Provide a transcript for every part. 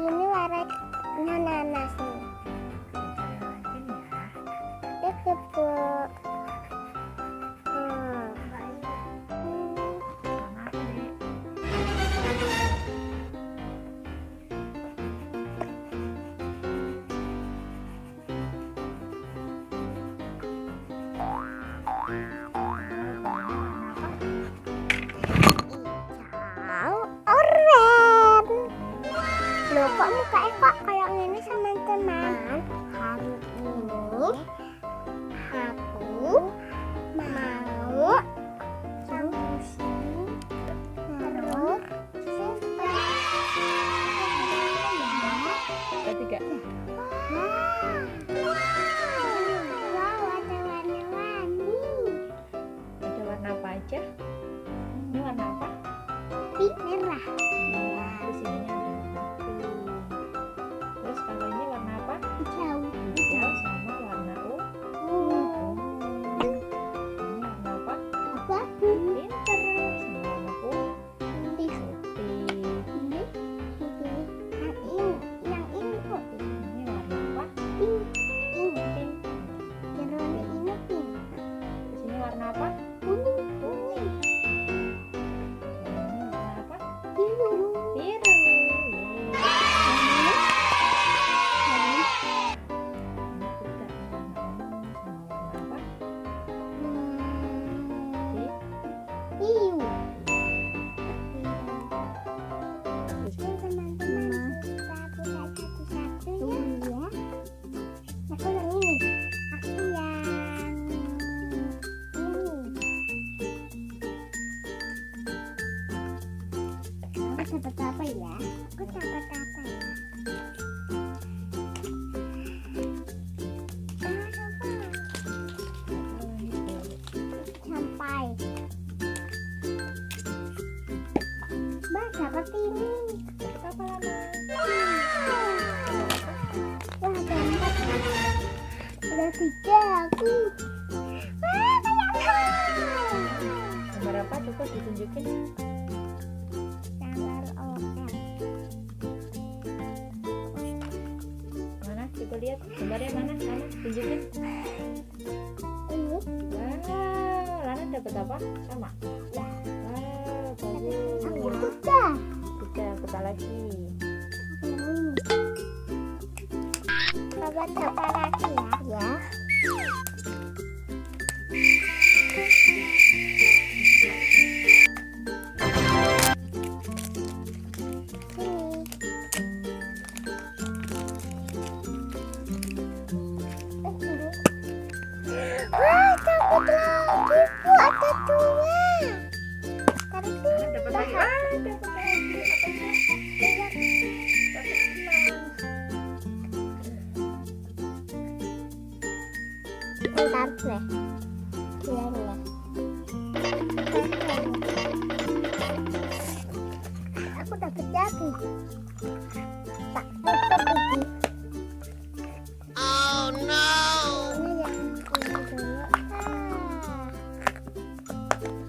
Ini warna nanas nih. Itu Bu. Loh, kok mukanya kok kayak gini sama teman? Hari ini aku mau terusin terus Ketiga. Wow, ada warna-warni. Ada warna apa aja? Ini warna apa? Pink merah. Terus ininya ada warna pink. Terus kalau ini warna apa? Hijau. Hijau sama warna ini warna apa? Apa? Pinter sama warna Putih. putih. Ini. Yang ini kok Ini warna apa? pink. Pink. Pink. Jerone ini pink. Terus ini warna apa? Kuning. Kuning. Ini warna apa? Biru. Biru. Ini juga warna ungu sama warna apa? Hiu. Terus Oke, teman-teman, kita buka satu-satu ya. Aku yang ini. Aku yang ini. Aku dapat apa ya? Aku dapat apa ya? Sampai. Mbak dapat ini. apa lama? Wah, ada 4. Ada 3 aku. Wah, banyak. Gambar apa? Coba ditunjukin. Gambar OM. Mana? Coba lihat gambarnya mana? Mana? Tunjukin. Ini. Wow, Lana dapat apa? Sama. Ya. Wow, bagus. Aku sudah. Kita lagi. Ini. Coba coba lagi ya. Wah, dapat lagi Bu, ada 2. Tapi Lana dapat lagi. Ah, dapat lagi. Apa itu? Dapat emas. bentar deh. Biar ya. Aku dapat lagi. Tak tutup ini. Oh no! Ini yang ini dulu.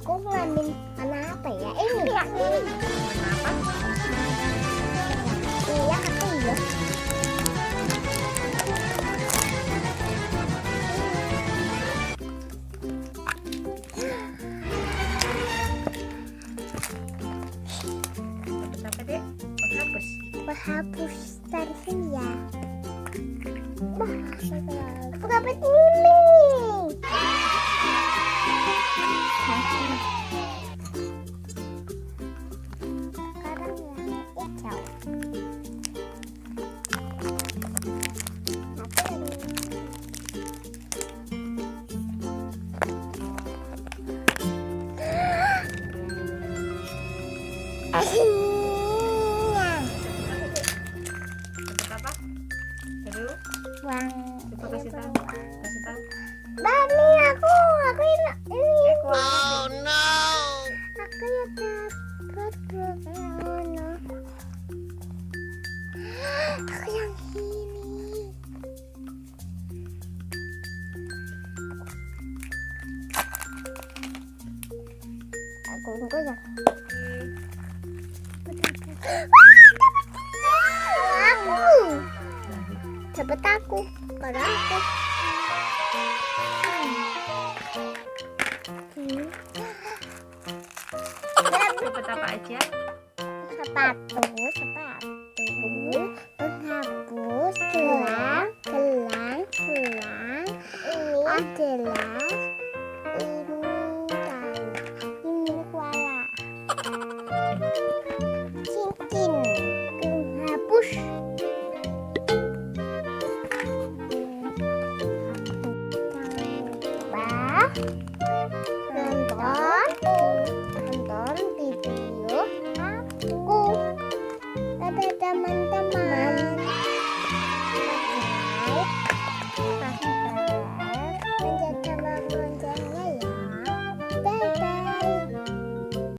Aku ngambil warna apa ya? Ini ya. Iya, aku ya. Dapat apa deh? Penghapus. Penghapus stencil ya. Wah, aku dapat ini. Sekarang yang hijau. Dapat apa? Terus Wang. coba kasih tahu. Kasih tahu. Bani aku ini. Oh no! Aku ya dapat mana? Aku yang ini. Aku yang. Wah, dapat ini. Dapat aku. Kalau aku. Dapat apa aja? Sepatu, penghapus, gelang, adalah ini koala. Cincin, penghapus. Nonton video aku. Dadah teman-teman. Subscribe, menjaga loncengnya ya. Dadah.